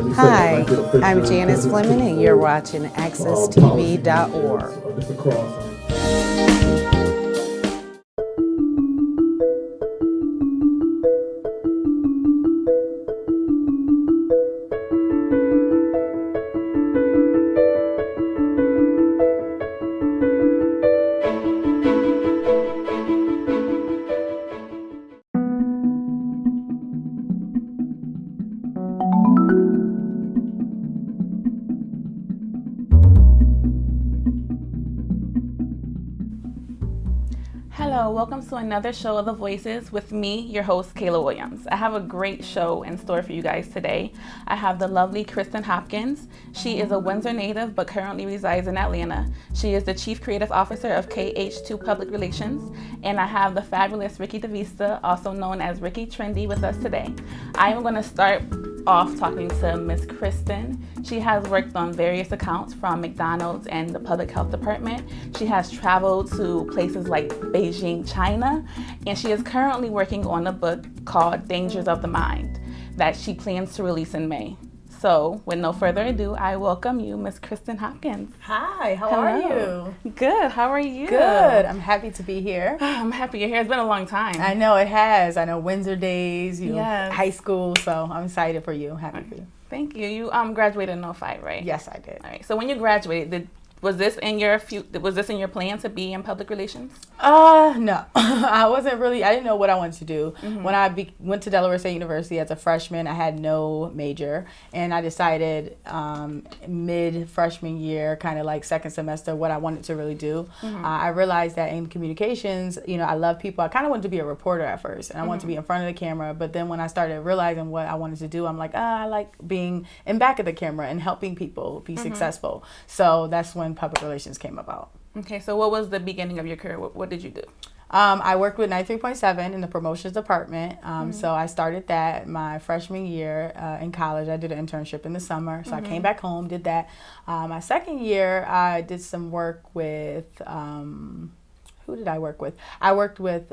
Hi, I'm Janice Fleming, and you're watching AccessTV.org. Hello, welcome to another show of The Voices with me, your host, Kayla Williams. I have a great show in store for you guys today. I have the lovely Kristen Hopkins. She is a Windsor native but currently resides in Atlanta. She is the Chief Creative Officer of KH2 Public Relations. And I have the fabulous Ricky Davista, also known as Ricky Trendy, with us today. I am going to start off talking to Miss Kristen. She has worked on various accounts from McDonald's and the Public Health Department. She has traveled to places like Beijing, China, and she is currently working on a book called Dangers of the Mind that she plans to release in May. So, with no further ado, I welcome you, Miss Kristen Hopkins. Hi, how are you? Good, how are you? Good, I'm happy to be here. I'm happy you're here. It's been a long time. I know it has. I know Windsor days, Yes. high school, so I'm excited for you. Happy for you. Thank you. You graduated in 05, right? Yes, I did. All right. So when you graduated, was this in your plan to be in public relations? No. I didn't know what I wanted to do. Mm-hmm. When I went to Delaware State University as a freshman, I had no major, and I decided mid-freshman year, kind of like second semester, what I wanted to really do. Mm-hmm. I realized that in communications, I love people. I kind of wanted to be a reporter at first, and I wanted to be in front of the camera, but then when I started realizing what I wanted to do, I'm like, I like being in back of the camera and helping people be successful. So that's when public relations came about. Okay, so what was the beginning of your career? What did you do? I worked with 93.7 in the promotions department. So I started that my freshman year in college. I did an internship in the summer. So I came back home, did that. My second year, I did some work with, who did I work with? I worked with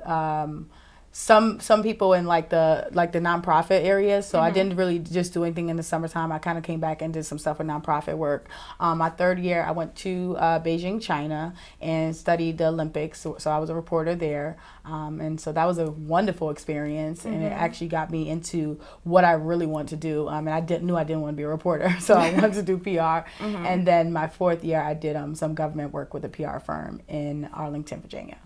some people in like the nonprofit areas. So I didn't really just do anything in the summertime. I kind of came back and did some stuff with nonprofit work. My third year, I went to Beijing, China, and studied the Olympics. So I was a reporter there. And so that was a wonderful experience. And it actually got me into what I really want to do. And I knew I didn't want to be a reporter. So I wanted to do PR. And then my fourth year, I did some government work with a PR firm in Arlington, Virginia.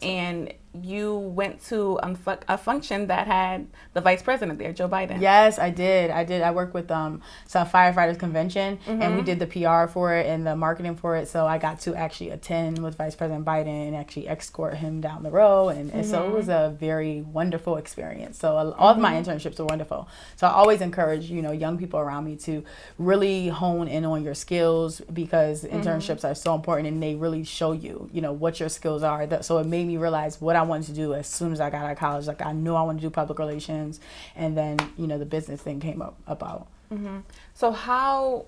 And you went to a function that had the vice president there, Joe Biden. Yes, I did. I worked with some firefighters convention, and we did the PR for it and the marketing for it. So I got to actually attend with Vice President Biden and actually escort him down the road. And so it was a very wonderful experience. So all of my internships were wonderful. So I always encourage, young people around me to really hone in on your skills, because internships are so important, and they really show you, what your skills are. So it made me realize what I wanted to do as soon as I got out of college. Like, I knew I wanted to do public relations, and then the business thing came about. So how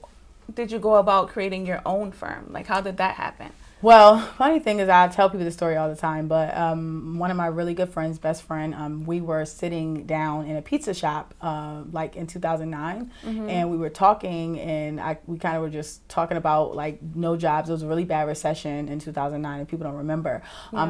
did you go about creating your own firm? Like, how did that happen? Well, funny thing is, I tell people this story all the time, but one of my really good friends, best friend, we were sitting down in a pizza shop like in 2009, and we were talking, and we kind of were just talking about like no jobs. It was a really bad recession in 2009, and people don't remember.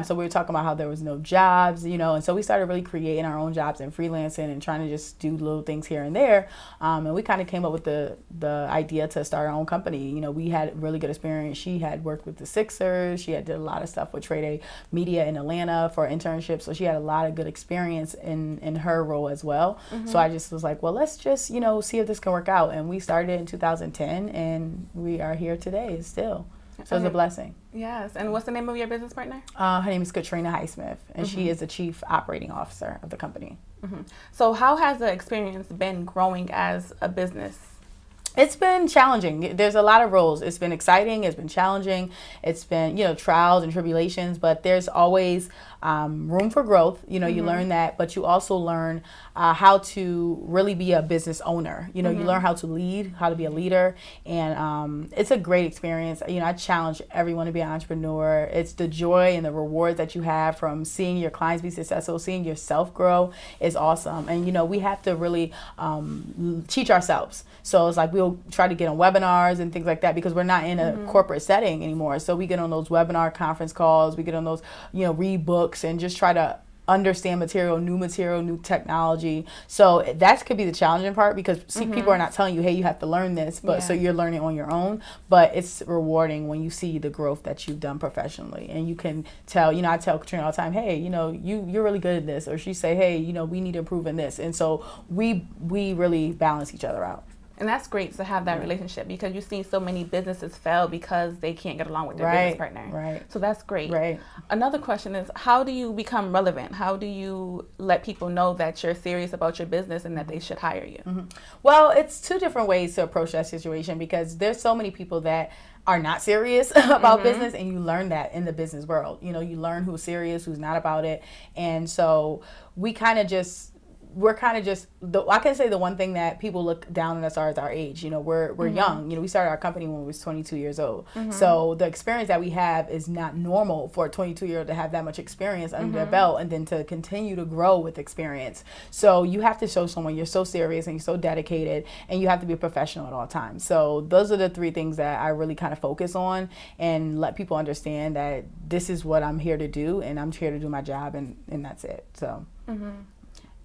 So we were talking about how there was no jobs, and so we started really creating our own jobs and freelancing and trying to just do little things here and there. And we kind of came up with the idea to start our own company. We had really good experience. She had worked with the Sixers. She had did a lot of stuff with Trade A Media in Atlanta for internships, so she had a lot of good experience in her role as well. So I just was like, well, let's just see if this can work out, and we started in 2010, and we are here today still. So it's a blessing. Yes. And what's the name of your business partner? Her name is Katrina Highsmith, and she is the Chief Operating Officer of the company. So how has the experience been growing as a business? It's been challenging. There's a lot of roles. It's been exciting. It's been challenging. It's been, trials and tribulations, but there's always room for growth. You learn that, but you also learn how to really be a business owner. You learn how to lead, how to be a leader, and it's a great experience. I challenge everyone to be an entrepreneur. It's the joy and the rewards that you have from seeing your clients be successful, seeing yourself grow is awesome. And we have to really teach ourselves. So it's like we'll try to get on webinars and things like that because we're not in a corporate setting anymore. So we get on those webinar conference calls, we get on those, read books and just try to understand new technology. So that could be the challenging part because people are not telling you, hey, you have to learn this, but so you're learning on your own. But it's rewarding when you see the growth that you've done professionally, and you can tell. I tell Katrina all the time, hey, you're really good at this, or she say, hey, we need to improve in this, and so we really balance each other out. And that's great to have that relationship because you've seen so many businesses fail because they can't get along with their business partner. Right. So that's great. Right. Another question is, how do you become relevant? How do you let people know that you're serious about your business and that they should hire you? Well, it's two different ways to approach that situation because there's so many people that are not serious about business, and you learn that in the business world. You learn who's serious, who's not about it. And so we're kind of just, I can say the one thing that people look down on us are our age. We're young. We started our company when we was 22 years old. So the experience that we have is not normal for a 22-year-old to have that much experience under their belt and then to continue to grow with experience. So you have to show someone you're so serious and you're so dedicated, and you have to be a professional at all times. So those are the three things that I really kind of focus on and let people understand that this is what I'm here to do, and I'm here to do my job, and that's it. So.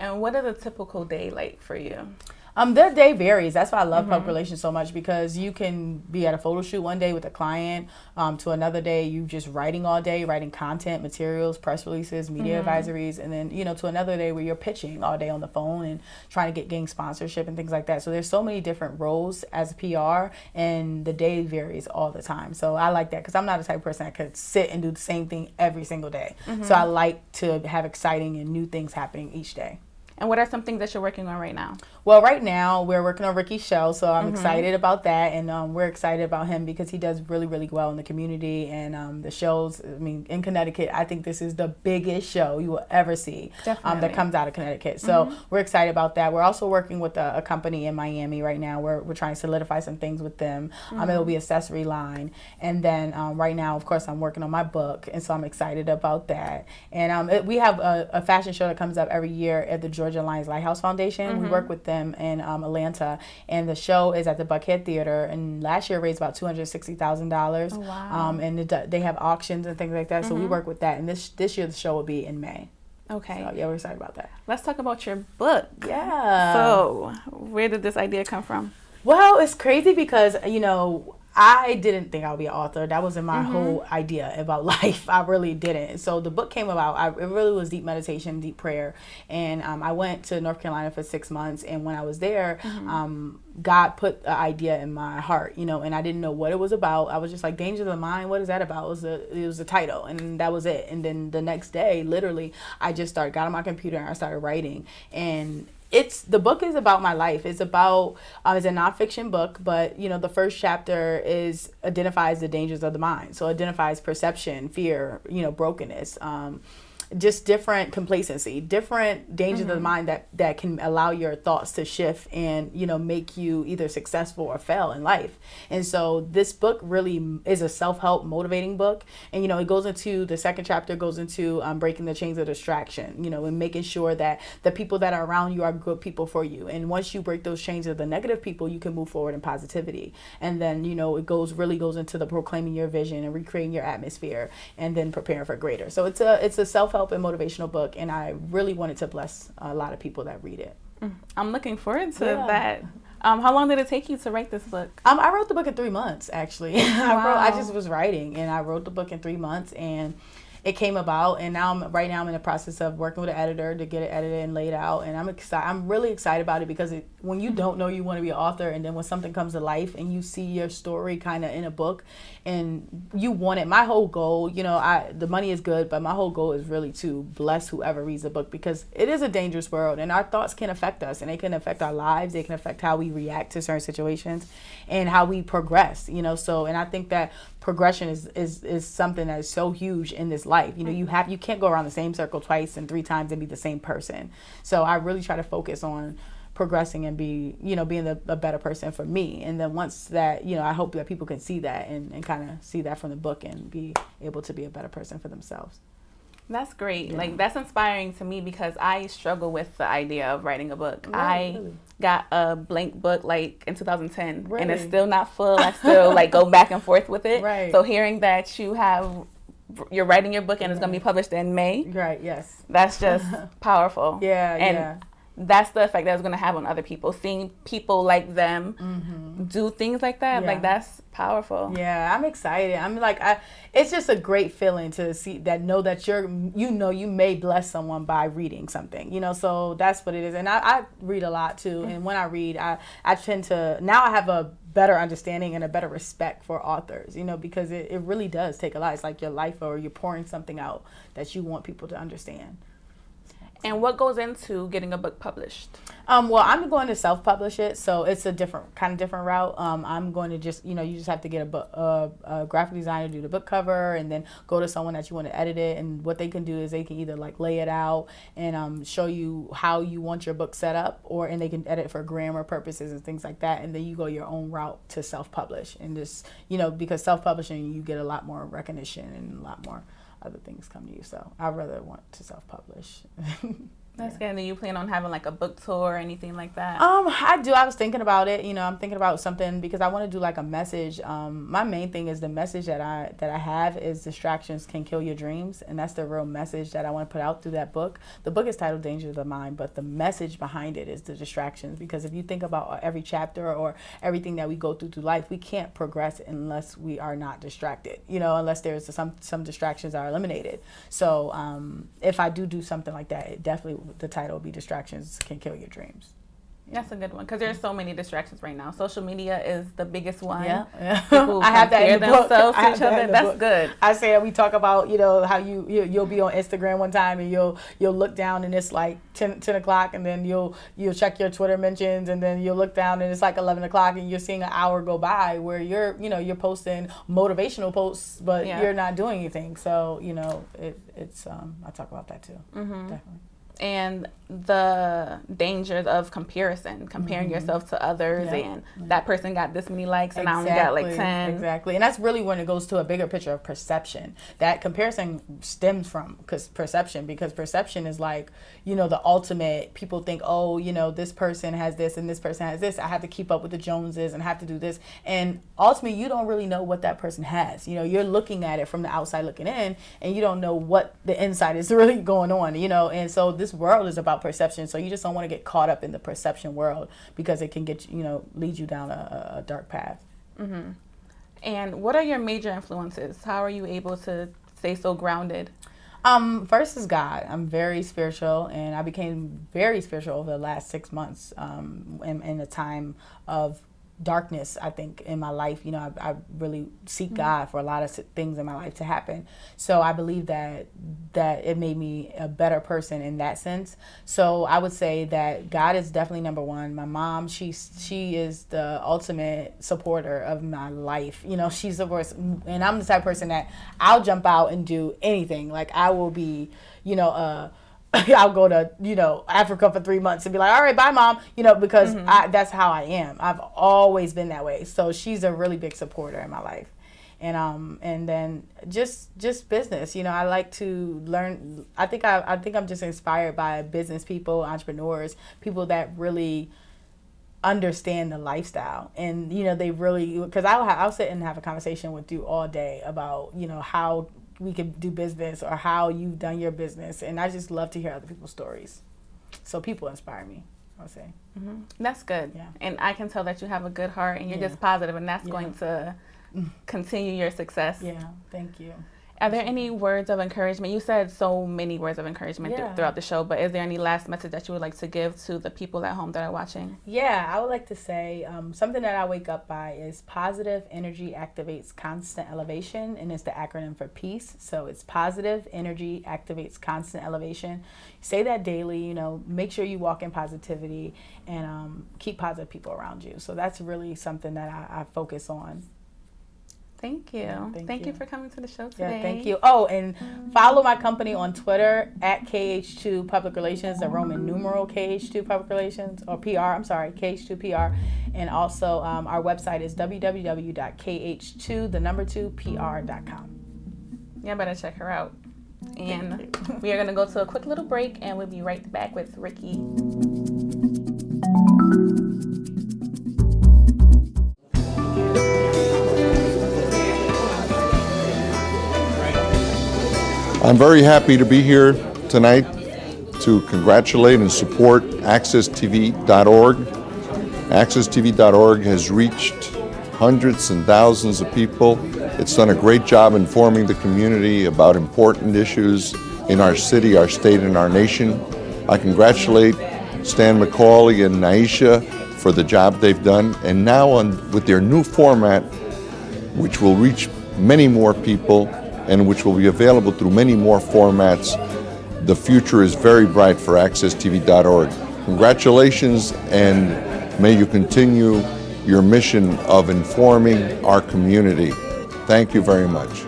And what is a typical day like for you? Their day varies. That's why I love public relations so much, because you can be at a photo shoot one day with a client, to another day you just writing all day, writing content, materials, press releases, media advisories, and then, to another day where you're pitching all day on the phone and trying to gain sponsorship and things like that. So there's so many different roles as a PR, and the day varies all the time. So I like that because I'm not the type of person that could sit and do the same thing every single day. So I like to have exciting and new things happening each day. And what are some things that you're working on right now? Well, right now we're working on Ricky's show, so I'm excited about that, and we're excited about him because he does really, really well in the community, and the shows. In Connecticut, I think this is the biggest show you will ever see that comes out of Connecticut. So we're excited about that. We're also working with a company in Miami right now. We're trying to solidify some things with them. It'll be accessory line, and then right now, of course, I'm working on my book, and so I'm excited about that. And we have a fashion show that comes up every year at the Georgia Lions Lighthouse Foundation. We work with them in Atlanta, and the show is at the Buckhead Theater, and last year raised about $260,000. Oh, wow. And they have auctions and things like that, so we work with that, and this year the show will be in May. Okay. So, yeah, we're excited about that. Let's talk about your book. Yeah. So where did this idea come from? Well, it's crazy because, I didn't think I would be an author. That wasn't my whole idea about life. I really didn't. So the book came about. It really was deep meditation, deep prayer. And I went to North Carolina for 6 months. And when I was there, God put an idea in my heart, and I didn't know what it was about. I was just like, Danger of the Mind, what is that about? It was a title, and that was it. And then the next day, literally, I just got on my computer and I started writing. And the book is about my life. It's about, it's a nonfiction book, but, the first chapter identifies the dangers of the mind. So identifies perception, fear, brokenness, just different complacency, different dangers of the mind that can allow your thoughts to shift and, make you either successful or fail in life. And so this book really is a self-help motivating book. And, it goes into, the second chapter goes into breaking the chains of distraction, and making sure that the people that are around you are good people for you. And once you break those chains of the negative people, you can move forward in positivity. And then, it really goes into the proclaiming your vision and recreating your atmosphere and then preparing for greater. So it's a self-help and motivational book, and I really wanted to bless a lot of people that read it. I'm looking forward to that. How long did it take you to write this book? I wrote the book in 3 months, actually. Wow. I just was writing, and I wrote the book in 3 months, and it came about, and right now I'm in the process of working with an editor to get it edited and laid out, and I'm really excited about it because when you don't know you want to be an author, and then when something comes to life and you see your story kind of in a book and you want it, my whole goal, the money is good, but my whole goal is really to bless whoever reads the book, because it is a dangerous world and our thoughts can affect us, and they can affect our lives, they can affect how we react to certain situations and how we progress, so, and I think that progression is something that is so huge in this life. You can't go around the same circle twice and 3 times and be the same person. So I really try to focus on progressing and being a better person for me. And then once that, I hope that people can see that and kind of see that from the book and be able to be a better person for themselves. That's great. Yeah. That's inspiring to me because I struggle with the idea of writing a book. I got a blank book in 2010 and it's still not full. I still go back and forth with it. Right. So hearing that you're writing your book and it's going to be published in May. Right. Yes. That's just powerful. Yeah. And that's the effect that it's going to have on other people. Seeing people like them do things like that, that's powerful. Yeah, I'm excited. I'm it's just a great feeling to know that you may bless someone by reading something, so that's what it is. And I read a lot too. And when I read, I tend to, now I have a better understanding and a better respect for authors, because it really does take a lot. It's like your life, or you're pouring something out that you want people to understand. And what goes into getting a book published? Well, I'm going to self-publish it, so it's a different route. I'm going to just, you just have to get a graphic designer to do the book cover, and then go to someone that you want to edit it. And what they can do is they can either lay it out and show you how you want your book set up, and they can edit for grammar purposes and things like that. And then you go your own route to self-publish, and just, because self-publishing, you get a lot more recognition and a lot more other things come to you. So I'd rather want to self-publish. That's good. Do you plan on having a book tour or anything like that? I do. I was thinking about it. I'm thinking about something because I want to do a message. My main thing is the message that I have is distractions can kill your dreams, and that's the real message that I want to put out through that book. The book is titled Danger of the Mind, but the message behind it is the distractions, because if you think about every chapter or everything that we go through life, we can't progress unless we are not distracted, unless there's some distractions are eliminated. So if I do something like that, it definitely, the title will be Distractions Can Kill Your Dreams. That's a good one, because there's so many distractions right now. Social media is the biggest one. Yeah. People I have that in the book. To each other. That's good. I say that we talk about, how you'll be on Instagram one time and you'll look down and it's 10 o'clock, and then you'll check your Twitter mentions, and then you'll look down and it's 11 o'clock, and you're seeing an hour go by where you're posting motivational posts, but you're not doing anything. So, it's I talk about that too. Definitely. And the dangers of comparing yourself to others, and that person got this many likes and I only got 10. Exactly. And that's really when it goes to a bigger picture of perception. That comparison stems from perception, because perception is the ultimate. People think, this person has this and this person has this. I have to keep up with the Joneses and have to do this. And ultimately, you don't really know what that person has. You're looking at it from the outside looking in, and you don't know what the inside is really going on, and so this world is about perception. So you just don't want to get caught up in the perception world, because it can get lead you down a dark path. Mm-hmm. And what are your major influences? How are you able to stay so grounded? First is God. I'm very spiritual, and I became very spiritual over the last 6 months in a time of darkness, I think, in my life. I really seek God for a lot of things in my life to happen. So I believe that it made me a better person in that sense. So I would say that God is definitely number one. My mom, she is the ultimate supporter of my life. She's the worst, and I'm the type of person that I'll jump out and do anything. I will be, I'll go to, Africa for 3 months and be like, all right, bye, Mom, because that's how I am. I've always been that way. So she's a really big supporter in my life. And then just business, I like to learn. I think I'm just inspired by business people, entrepreneurs, people that really understand the lifestyle. And, they really, because I'll sit and have a conversation with you all day about, how we could do business or how you've done your business, and I just love to hear other people's stories. So people inspire me, I would say. Mm-hmm. That's good. Yeah. And I can tell that you have a good heart and you're just positive, and that's going to continue your success. Yeah, thank you. Are there any words of encouragement? You said so many words of encouragement throughout the show, but is there any last message that you would like to give to the people at home that are watching? Yeah, I would like to say something that I wake up by is positive energy activates constant elevation, and it's the acronym for peace. So it's positive energy activates constant elevation. Say that daily, you know, make sure you walk in positivity and keep positive people around you. So that's really something that I focus on. Thank you. Yeah, thank you for coming to the show today. Yeah, thank you. Oh, and follow my company on Twitter at KH2 Public Relations, the Roman numeral KH2 Public Relations, or PR, I'm sorry, KH2 PR. And also our website is www.kh2pr.com. Yeah, better check her out. And we are going to go to a quick little break, and we'll be right back with Ricky. I'm very happy to be here tonight to congratulate and support accesstv.org. Accesstv.org has reached hundreds and thousands of people. It's done a great job informing the community about important issues in our city, our state, and our nation. I congratulate Stan McCauley and Nyesha for the job they've done. And now with their new format, which will reach many more people, and which will be available through many more formats, the future is very bright for accesstv.org. Congratulations, and may you continue your mission of informing our community. Thank you very much.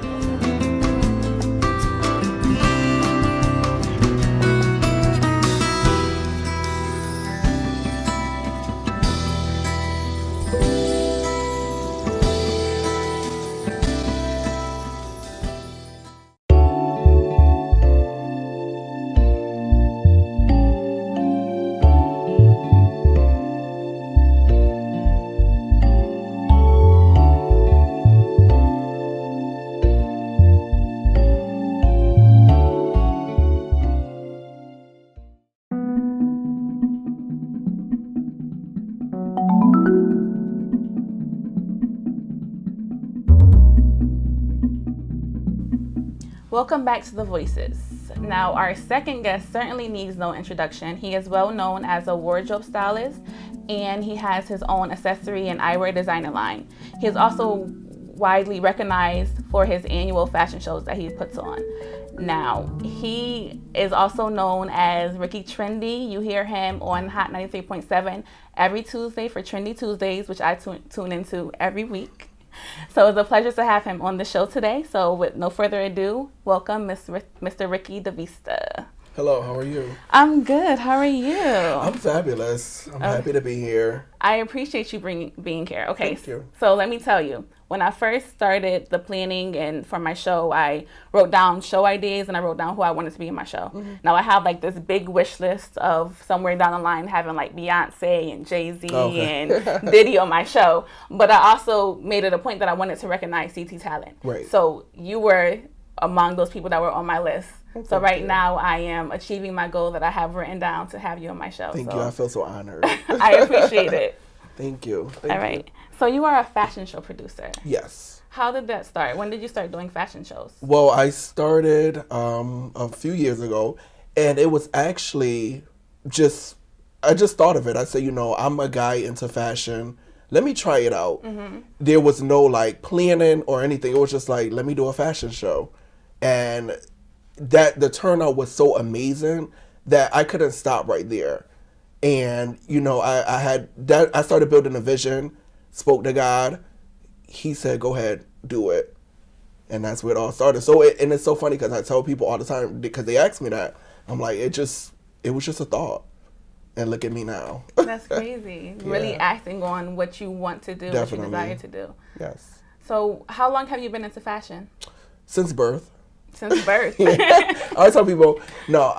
Welcome back to The Voices. Now, our second guest certainly needs no introduction. He is well known as a wardrobe stylist, and he has his own accessory and eyewear designer line. He is also widely recognized for his annual fashion shows that he puts on. Now, he is also known as Ricky Trendy. You hear him on Hot 93.7 every Tuesday for Trendy Tuesdays, which I tune into every week. So it's a pleasure to have him on the show today. So with no further ado, welcome Mr. Ricky Davista. Hello, how are you? I'm good. How are you? I'm fabulous. I'm happy to be here. I appreciate you being here. Okay, Thank you. So let me tell you, when I first started the planning and for my show, I wrote down show ideas and I wrote down who I wanted to be in my show. Mm-hmm. Now I have like this big wish list of somewhere down the line having like Beyonce and Jay-Z and Diddy on my show. But I also made it a point that I wanted to recognize CT talent. Right. So you were among those people that were on my list. So right now I am achieving my goal that I have written down to have you on my show. Thank you. I feel so honored. I appreciate it. Thank you. All right. So you are a fashion show producer. Yes. How did that start? When did you start doing fashion shows? Well, I started a few years ago, and it was actually I just thought of it. I said, I'm a guy into fashion. Let me try it out. Mm-hmm. There was no like planning or anything. It was just like, let me do a fashion show. And the turnout was so amazing that I couldn't stop right there. And, I started building a vision, spoke to God. He said, go ahead, do it. And that's where it all started. And it's so funny because I tell people all the time, because they ask me that, I'm like, it was just a thought. And look at me now. That's crazy. Yeah. Really acting on what you want to do, Definitely. What you desire to do. Yes. So how long have you been into fashion? Since birth. Since birth? I always tell people, no,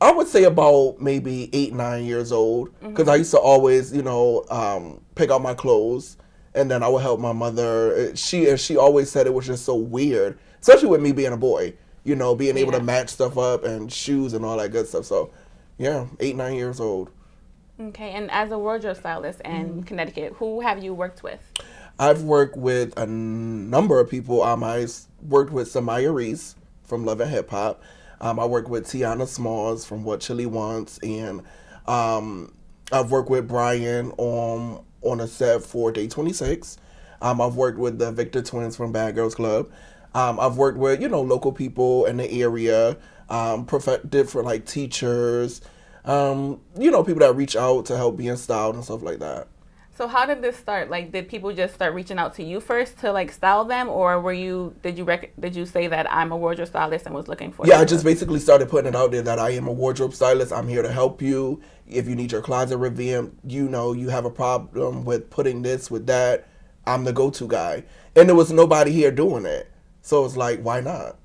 I would say about maybe 8, 9 years old. Because I used to always, pick out my clothes. And then I would help my mother. She always said it was just so weird, especially with me being a boy, being able to match stuff up and shoes and all that good stuff. So, yeah, 8, 9 years old. Okay, and as a wardrobe stylist in Connecticut, who have you worked with? I've worked with a number of people. I worked with Samaya Reese from Love and Hip Hop. I worked with Tiana Smalls from What Chili Wants, and I've worked with Brian on a set for Day 26. I've worked with the Victor Twins from Bad Girls Club. I've worked with, local people in the area, different like teachers, people that reach out to help being styled and stuff like that. So how did this start? Like, did people just start reaching out to you first to like style them, or did you say that I'm a wardrobe stylist and was looking for? Yeah, I just basically started putting it out there that I am a wardrobe stylist. I'm here to help you. If you need your closet revamped, you have a problem with putting this with that, I'm the go-to guy. And there was nobody here doing it. So it's like, why not?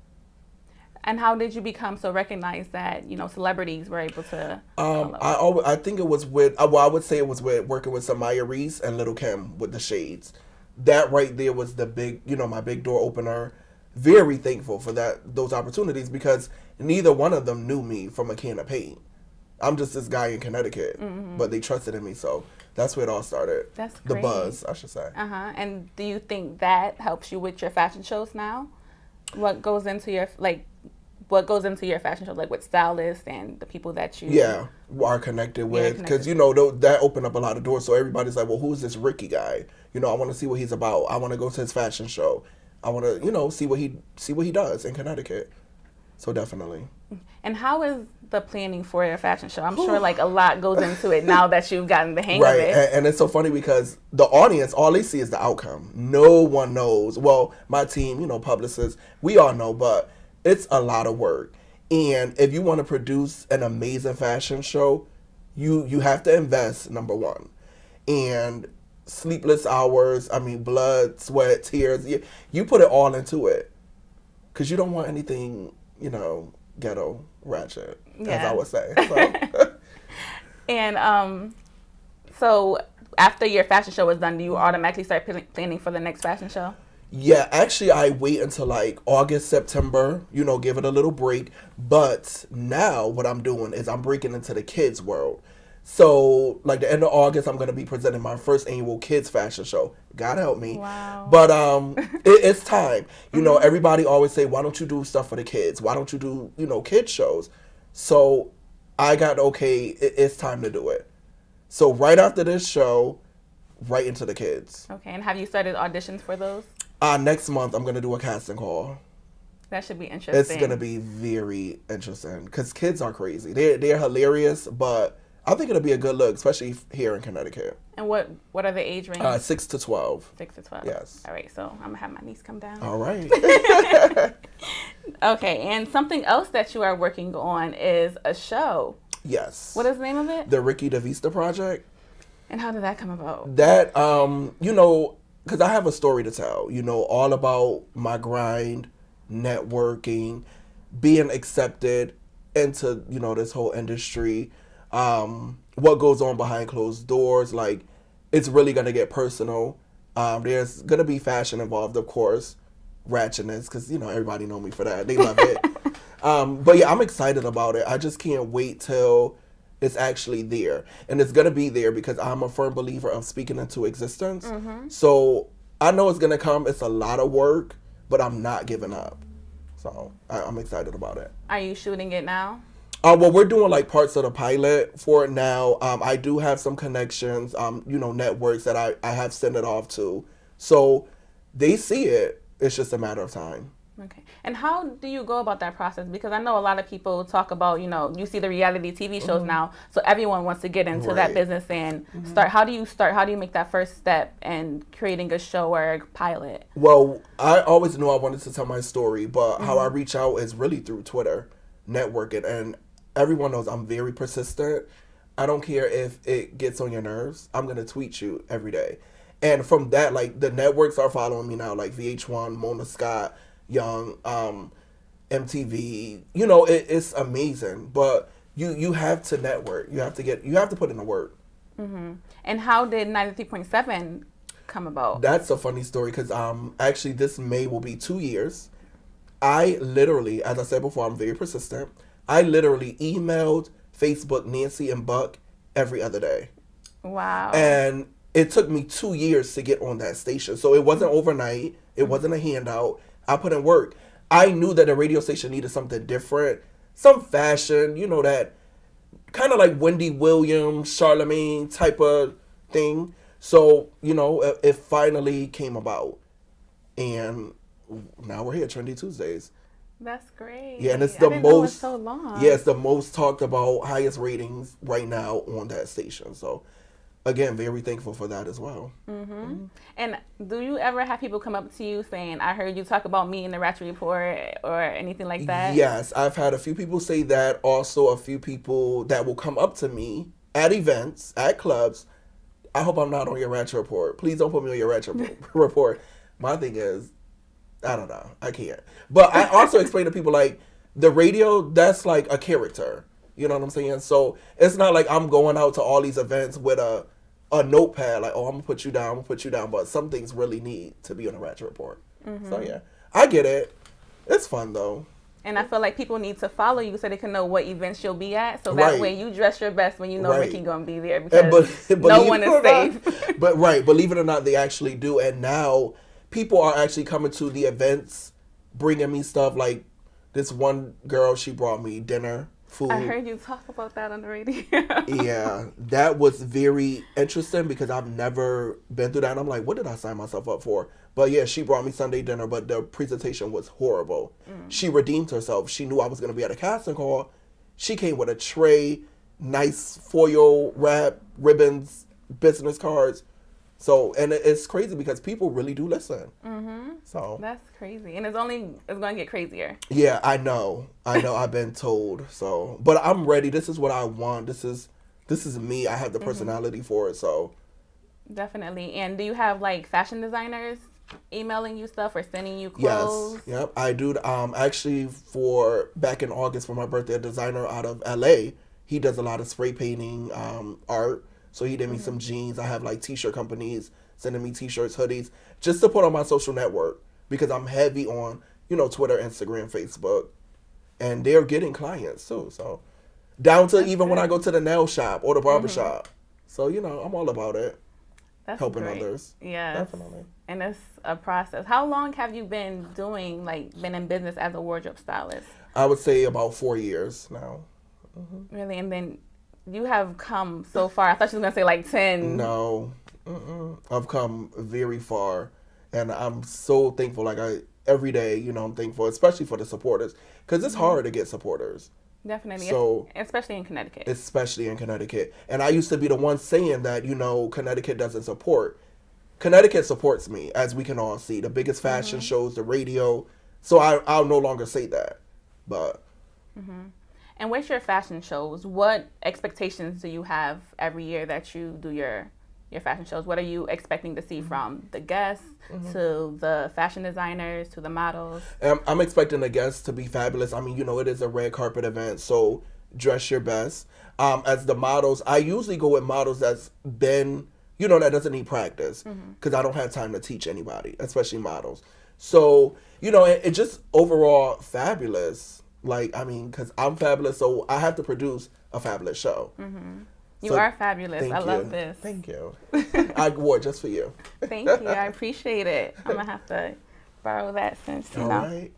And how did you become so recognized that, celebrities were able to I think it was I would say it was with working with Samaya Reese and Little Kim with the shades. That right there was the big, my big door opener. Very thankful for those opportunities because neither one of them knew me from a can of paint. I'm just this guy in Connecticut, but they trusted in me, so that's where it all started. That's great. The buzz, I should say. And do you think that helps you with your fashion shows now? What goes into your fashion show, like with stylists and the people that you are connected with? Because that opened up a lot of doors. So everybody's like, well, who's this Ricky guy? I want to see what he's about. I want to go to his fashion show. I want to see what he does in Connecticut. So definitely. And how is the planning for your fashion show? I'm sure like a lot goes into it now that you've gotten the hang of it. Right, and it's so funny because the audience, all they see is the outcome. No one knows. Well, my team, publicists, we all know, but it's a lot of work. And if you want to produce an amazing fashion show, you have to invest, number one. And sleepless hours, blood, sweat, tears, you put it all into it. Because you don't want anything, ghetto ratchet, as I would say. So. And so after your fashion show was done, do you automatically start planning for the next fashion show? Yeah, actually, I wait until like August, September, give it a little break. But now what I'm doing is I'm breaking into the kids' world. So, like the end of August, I'm going to be presenting my first annual kids fashion show. God help me. Wow. But it's time. Everybody always say, why don't you do stuff for the kids? Why don't you do, kids shows? So I got, it's time to do it. So right after this show, right into the kids. Okay, and have you started auditions for those? Next month, I'm going to do a casting call. That should be interesting. It's going to be very interesting because kids are crazy. They're hilarious, but I think it'll be a good look, especially here in Connecticut. And what are the age ranges? 6 to 12. 6 to 12. Yes. All right, so I'm going to have my niece come down. All right. Okay, and something else that you are working on is a show. Yes. What is the name of it? The Ricky Davista Project. And how did that come about? That, because I have a story to tell, all about my grind, networking, being accepted into, this whole industry. What goes on behind closed doors, like it's really gonna get personal. There's gonna be fashion involved, of course, ratchetness, because everybody know me for that. They love it. But yeah, I'm excited about it. I just can't wait till it's actually there, and it's gonna be there because I'm a firm believer of speaking into existence. Mm-hmm. So I know it's gonna come. It's a lot of work, but I'm not giving up. So I'm excited about it. Are you shooting it now? Well, we're doing like parts of the pilot for it now. I do have some connections, networks that I have sent it off to. So they see it. It's just a matter of time. Okay. And how do you go about that process? Because I know a lot of people talk about, you see the reality TV shows now. So everyone wants to get into that business and start. How do you start? How do you make that first step in creating a show or a pilot? Well, I always knew I wanted to tell my story, but how I reach out is really through Twitter, networking, and everyone knows I'm very persistent. I don't care if it gets on your nerves. I'm going to tweet you every day. And from that, like, the networks are following me now, like VH1, Mona Scott, Young, MTV. It's amazing. But you have to network. You have to put in the work. Mm-hmm. And how did 93.7 come about? That's a funny story because actually this May will be 2 years. I literally, as I said before, I'm very persistent. I literally emailed Facebook Nancy and Buck every other day. Wow. And it took me 2 years to get on that station. So it wasn't overnight. It wasn't a handout. I put in work. I knew that the radio station needed something different, some fashion, that kind of like Wendy Williams, Charlemagne type of thing. So, it finally came about. And now we're here, Trendy Tuesdays. That's great. Yeah, and it's I the didn't know it was most so long. Yeah, it's the most talked about, highest ratings right now on that station. So again, very thankful for that as well. Mm-hmm. And do you ever have people come up to you saying, I heard you talk about me in the Ratchet Report or anything like that? Yes, I've had a few people say that. Also, a few people that will come up to me at events, at clubs. I hope I'm not on your Ratchet Report. Please don't put me on your Ratchet Report. My thing is, I don't know. I can't. But I also explain to people, like, the radio, that's like a character. You know what I'm saying? So it's not like I'm going out to all these events with a notepad, like, oh, I'm going to put you down, but some things really need to be on a Ratchet Report. Mm-hmm. So, yeah, I get it. It's fun, though. And I feel like people need to follow you so they can know what events you'll be at. So that way you dress your best when you know Ricky going to be there, because no one is safe. But believe it or not, they actually do. And now people are actually coming to the events, bringing me stuff. Like this one girl, she brought me dinner. Food. I heard you talk about that on the radio. Yeah, that was very interesting because I've never been through that. And I'm like, what did I sign myself up for? But yeah, she brought me Sunday dinner, but the presentation was horrible. She redeemed herself. She knew I was going to be at a casting call. She came with a tray, nice foil wrap, ribbons, business cards. So, and it's crazy because people really do listen. Mm-hmm. So that's crazy, and it's going to get crazier. Yeah, I know. I've been told. So, but I'm ready. This is what I want. This is me. I have the personality for it. So, definitely. And do you have like fashion designers emailing you stuff or sending you clothes? Yes. Yep. I do. Actually, for back in August for my birthday, a designer out of LA. He does a lot of spray painting, art. So he did me some jeans. I have like t-shirt companies sending me t-shirts, hoodies, just to put on my social network because I'm heavy on, Twitter, Instagram, Facebook, and they're getting clients too. So down to even when I go to the nail shop or the barber shop. So, I'm all about it. That's helping great. Others. Yeah. Definitely. And it's a process. How long have you been been in business as a wardrobe stylist? I would say about 4 years now. Mm-hmm. Really? And then you have come so far. I thought you were going to say like 10. No. I've come very far. And I'm so thankful. Like every day, I'm thankful, especially for the supporters. Because it's hard to get supporters. Definitely. So, especially in Connecticut. And I used to be the one saying that, Connecticut doesn't support. Connecticut supports me, as we can all see. The biggest fashion shows, the radio. So I'll no longer say that. But... And with your fashion shows, what expectations do you have every year that you do your fashion shows? What are you expecting to see from the guests to the fashion designers to the models? I'm expecting the guests to be fabulous. I mean, it is a red carpet event, so dress your best. As the models, I usually go with models that's been, that doesn't need practice because I don't have time to teach anybody, especially models. So, it just overall fabulous. Like, I mean, because I'm fabulous, so I have to produce a fabulous show. You are fabulous. I love this. Thank you. I wore it just for you. Thank you. I appreciate it. I'm going to have to borrow that since, All right.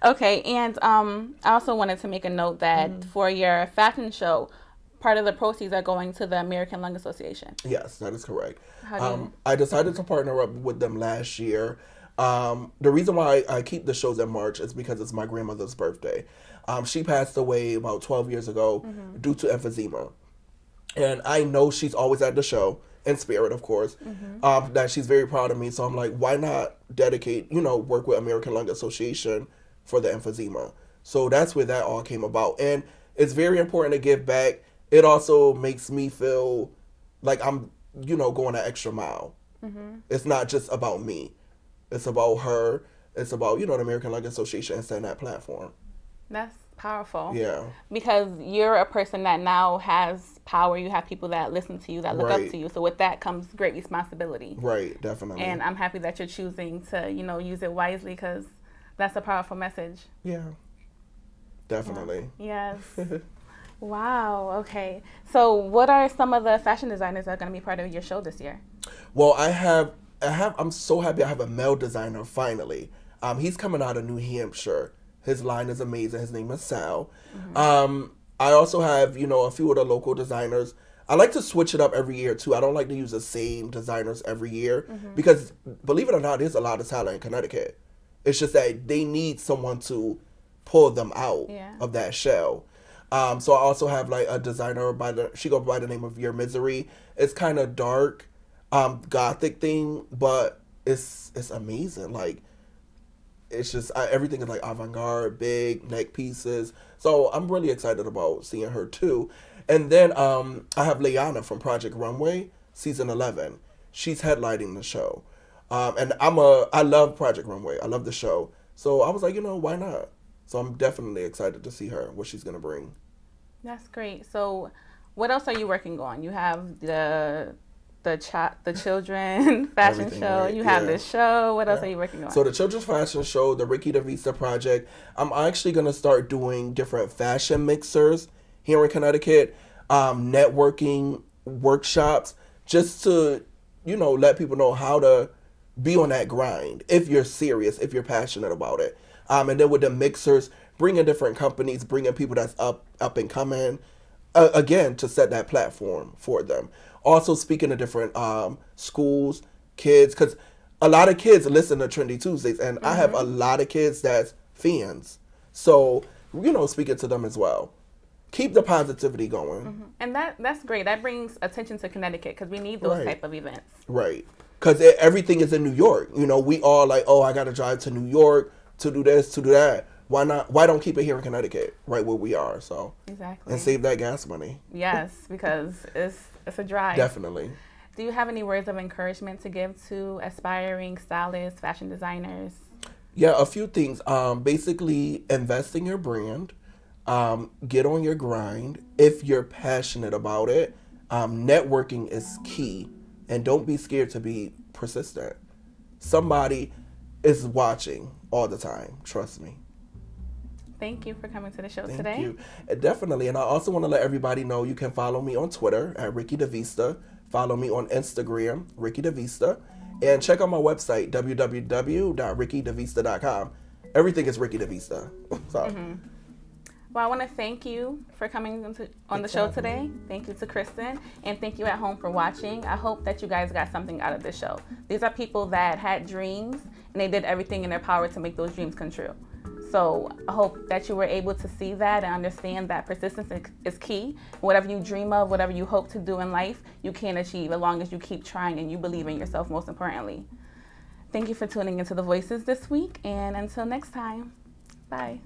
Okay, and I also wanted to make a note that for your fashion show, part of the proceeds are going to the American Lung Association. Yes, that is correct. I decided to partner up with them last year. The reason why I keep the shows in March is because it's my grandmother's birthday. She passed away about 12 years ago due to emphysema. And I know she's always at the show, in spirit, of course, that she's very proud of me. So I'm like, why not dedicate, work with American Lung Association for the emphysema? So that's where that all came about. And it's very important to give back. It also makes me feel like I'm, going an extra mile. It's not just about me. It's about her. It's about, the American Lung Association and setting that platform. That's powerful. Yeah. Because you're a person that now has power. You have people that listen to you, that look up to you. So with that comes great responsibility. Right, definitely. And I'm happy that you're choosing to, use it wisely because that's a powerful message. Yeah. Definitely. Yes. Wow. Okay. So, what are some of the fashion designers that are going to be part of your show this year? Well, I'm so happy I have a male designer finally. He's coming out of New Hampshire. His line is amazing. His name is Sal. I also have, a few of the local designers. I like to switch it up every year too. I don't like to use the same designers every year because, believe it or not, there's a lot of talent in Connecticut. It's just that they need someone to pull them out of that shell. So I also have like a designer she goes by the name of Your Misery. It's kind of dark, gothic thing, but it's amazing. Like, it's just everything is like avant-garde, big neck pieces. So I'm really excited about seeing her too. And then I have Leanna from Project Runway, season 11. She's headlining the show. And I love Project Runway. I love the show. So I was like, why not? So I'm definitely excited to see her, what she's going to bring. That's great. So what else are you working on? You have the children fashion Everything, show. right? You have this show. What else are you working on? So the children's fashion show, the Ricky Davista project, I'm actually going to start doing different fashion mixers here in Connecticut, networking workshops, just to, let people know how to be on that grind if you're serious, if you're passionate about it. And then with the mixers, bringing different companies, bringing people that's up and coming, again, to set that platform for them. Also speaking to different schools, kids, because a lot of kids listen to Trendy Tuesdays, and I have a lot of kids that's fans. So, speaking to them as well. Keep the positivity going. And that's great. That brings attention to Connecticut because we need those type of events. Right. Because everything is in New York. We all like, I got to drive to New York to do this, to do that. Why not? Why don't keep it here in Connecticut, right where we are? So exactly. And save that gas money. Yes, because it's a drive. Definitely. Do you have any words of encouragement to give to aspiring stylists, fashion designers? Yeah, a few things. Basically, invest in your brand. Get on your grind. If you're passionate about it, networking is key. And don't be scared to be persistent. Somebody is watching all the time. Trust me. Thank you for coming to the show today. Thank you. Definitely. And I also want to let everybody know you can follow me on Twitter at Ricky Davista. Follow me on Instagram, Ricky Davista. And check out my website, www.rickydavista.com. Everything is Ricky Davista. So. Well, I want to thank you for coming on the show today. Thank you to Kristen, and thank you at home for watching. I hope that you guys got something out of this show. These are people that had dreams, and they did everything in their power to make those dreams come true. So I hope that you were able to see that and understand that persistence is key. Whatever you dream of, whatever you hope to do in life, you can achieve as long as you keep trying and you believe in yourself, most importantly. Thank you for tuning into The Voices this week, and until next time, bye.